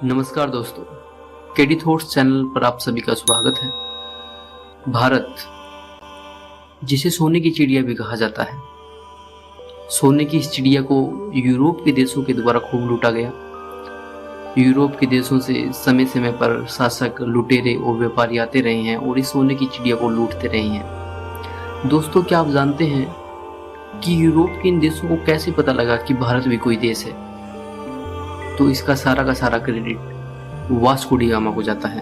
नमस्कार दोस्तों, KD thoughts channel पर आप सभी का स्वागत है। भारत, जिसे सोने की चिड़िया भी कहा जाता है, सोने की इस चिड़िया को यूरोप के देशों के द्वारा खूब लूटा गया। यूरोप के देशों से समय समय पर शासक, लुटेरे और व्यापारी आते रहे हैं और इस सोने की चिड़िया को लूटते रहे हैं। दोस्तों, क्या आप जानते हैं कि यूरोप के इन देशों को कैसे पता लगा कि भारत भी कोई देश है? तो इसका सारा का सारा क्रेडिट वास्को डी गामा को जाता है।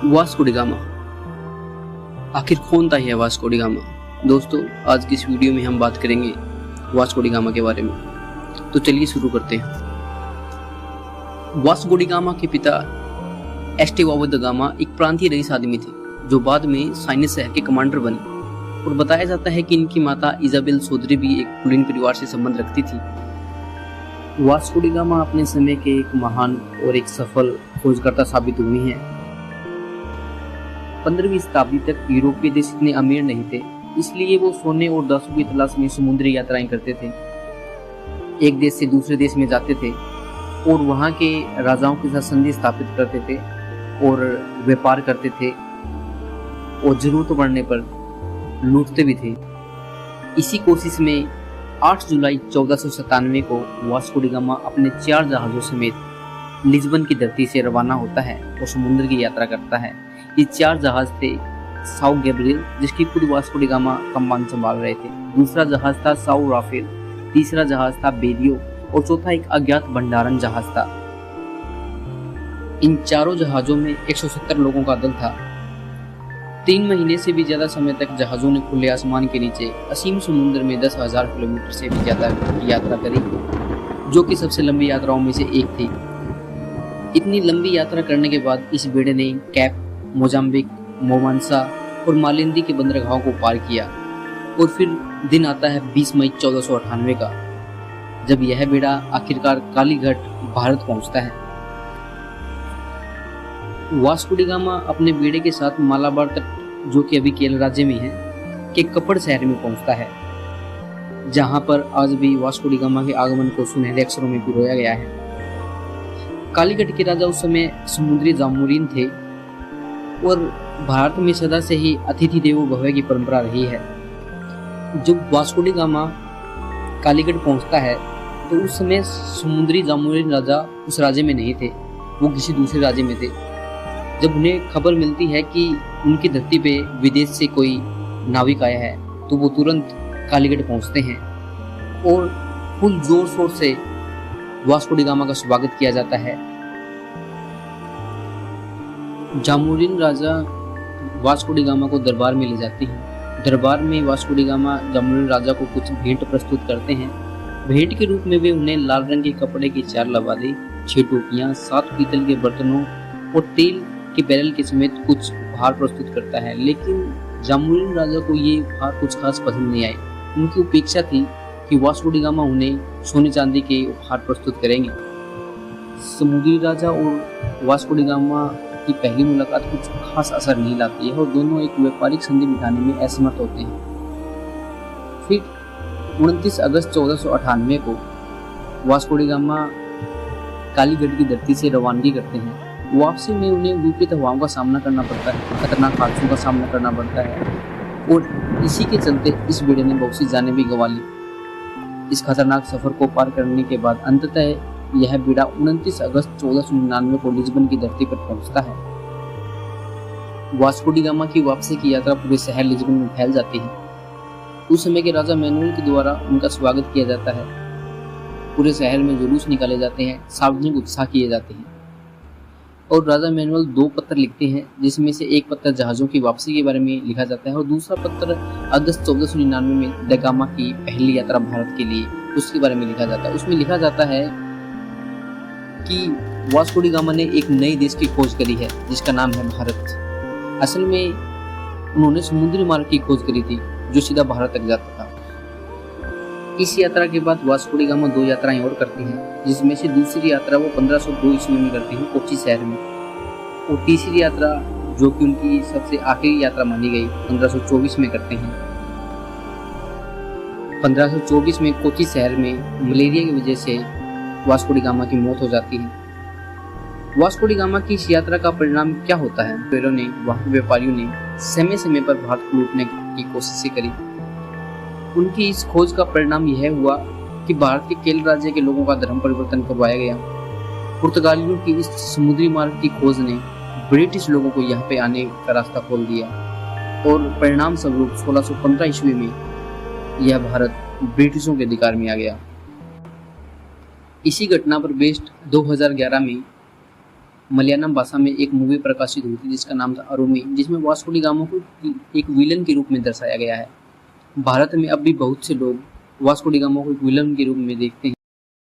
वास्को डी गामा आखिर कौन था यह वास्को डी गामा? दोस्तों, आज की इस वीडियो में हम बात करेंगे वास्को डी गामा के बारे में। तो चलिए शुरू करते हैं। वास्को डी गामा के पिता एस्टेवाओ दा गामा एक प्रांतीय रईस आदमी थे जो बाद में साइनस शहर के कमांडर बने, और बताया जाता है कि इनकी माता इजाबेल चौधरी भी एक कुलीन परिवार से संबंध रखती थी। वास्को डी गामा अपने समय के एक महान और एक सफल खोजकर्ता साबित हुए हैं। 15वीं शताब्दी तक यूरोपीय देश इतने अमीर नहीं थे, इसलिए वो सोने और दासों की तलाश में समुद्री यात्राएं करते थे। एक देश से दूसरे देश में जाते थे और वहाँ के राजाओं के साथ संधि स्थापित करते थे और व्यापार करते थे, और जरूरत पड़ने पर लूटते भी थे। इसी कोशिश में 8 जुलाई 1497 को वास्को डी गामा अपने 4 जहाजों समेत लिस्बन की धरती से रवाना होता है और समुद्र की यात्रा करता है। ये 4 जहाज थे साओ गैब्रियल, जिसकी खुद वास्को डी गामा कमान संभाल रहे थे। दूसरा जहाज था साओ राफेल, तीसरा जहाज था बेरियो और चौथा एक अज्ञात भंडारण जहाज था। इन चारों जहाजों में 170 लोगों का दल था। 3 महीने से भी ज्यादा समय तक जहाजों ने खुले आसमान के नीचे असीम समुद्र में 10,000 किलोमीटर से भी ज्यादा की यात्रा करी, जो कि सबसे लंबी यात्राओं में से एक थी। इतनी लंबी यात्रा करने के बाद इस बेड़े ने कैप, मोजाम्बिक, मोमांसा और मालिंदी के बंदरगाहों को पार किया, और फिर दिन आता है 20 मई 1498 का, जब यह बेड़ा आखिरकार कालीघाट भारत पहुंचता है। वास्को डी गामा अपने बेड़े के साथ मालाबार तट, जो कि अभी केरल राज्य में है, के कपड़ शहर में पहुंचता है, जहां पर आज भी वास्को डी गामा के आगमन को सुनहरे अक्षरों में पिरोया गया है। कालीघाट के राजा उस समय समुद्री जामोरीन थे, और भारत में सदा से ही अतिथि देवो भव की परंपरा रही है। जब वास्को डी गामा कालीघाट पहुंचता है तो उस समय समुद्री जामोरीन राजा उस राज्य में नहीं थे, वो किसी दूसरे राज्य में थे। जब उन्हें खबर मिलती है कि उनकी धरती पे विदेश से कोई नाविक आया है, तो वो तुरंत कालीघाट पहुंचते हैं और फुल जोर शोर से वास्को डी गामा का स्वागत किया जाता है। जामोरिन राजा वास्को डी गामा को दरबार में ले जाते हैं। दरबार में वास्को डी गामा जामोरिन राजा को कुछ भेंट प्रस्तुत करते हैं। भेंट के रूप में वे उन्हें लाल रंग के कपड़े की 4 लबादे, 6 टोपियां, 7 पीतल के बर्तनों और तेल के बैरल के समेत कुछ उपहार प्रस्तुत करता है। लेकिन जामोरिन राजा को ये उपहार कुछ खास पसंद नहीं आए। उनकी अपेक्षा थी कि वास्को डी गामा उन्हें सोने चांदी के उपहार प्रस्तुत करेंगे। समुद्री राजा और वास्को डी गामा की पहली मुलाकात कुछ खास असर नहीं लाती है और दोनों एक व्यापारिक संधि बिठाने में असमर्थ होते हैं। फिर 29 अगस्त 1498 को वास्को डी गामा कालीघाट की धरती से रवानगी करते हैं। वापसी में उन्हें विपरीत हवाओं का सामना करना पड़ता है, खतरनाक हादसों का सामना करना पड़ता है, और इसी के चलते इस बेड़े ने बहुत सी जानें भी गंवा ली। इस खतरनाक सफर को पार करने के बाद अंततः यह बेड़ा 29 अगस्त 1499 को लिस्बन की धरती पर पहुंचता है। वास्को डी गामा की वापसी की यात्रा पूरे शहर लिस्बन में फैल जाती है। उस समय के राजा मैनुअल के द्वारा उनका स्वागत किया जाता है। पूरे शहर में जुलूस निकाले जाते हैं, सार्वजनिक उत्साह किए जाते हैं, और राजा मैनुअल 2 पत्र लिखते हैं, जिसमें से एक पत्र जहाजों की वापसी के बारे में लिखा जाता है और दूसरा पत्र अगस्त 1499 में ड गामा की पहली यात्रा भारत के लिए, उसके बारे में लिखा जाता है। उसमें लिखा जाता है कि वास्को डी गामा ने एक नए देश की खोज करी है जिसका नाम है भारत। असल में उन्होंने समुद्री मार्ग की खोज करी थी जो सीधा भारत तक जाता था। इस यात्रा के बाद वास्को डी गामा 2 यात्राएं और करते हैं, जिसमें से दूसरी यात्रा वो 1502 ईस्वी में करते हैं कोच्चि शहर में, और तीसरी यात्रा, जो कि उनकी सबसे आखिरी यात्रा मानी गई, 1524 में करते हैं। 1524 में कोच्चि शहर में मलेरिया की वजह से वास्को डी गामा की मौत हो जाती है। वास्को डी गामा की इस यात्रा का परिणाम क्या होता है? पेरों ने, वहां के व्यापारियों ने समय समय पर भारत को लूटने की कोशिशें करी। उनकी इस खोज का परिणाम यह हुआ कि भारत के केरल राज्य के लोगों का धर्म परिवर्तन करवाया गया। पुर्तगालियों की इस समुद्री मार्ग की खोज ने ब्रिटिश लोगों को यहाँ पे आने का रास्ता खोल दिया और परिणाम स्वरूप 1615 ईस्वी में यह भारत ब्रिटिशों के अधिकार में आ गया। इसी घटना पर बेस्ड 2011 में मलयालम भाषा में एक मूवी प्रकाशित हुई थी जिसका नाम था अरुमी, जिसमें वास्को डी गामा को एक विलन के रूप में दर्शाया गया है। भारत में अब भी बहुत से लोग वास्को डी गामा को एक विलन के रूप में देखते हैं।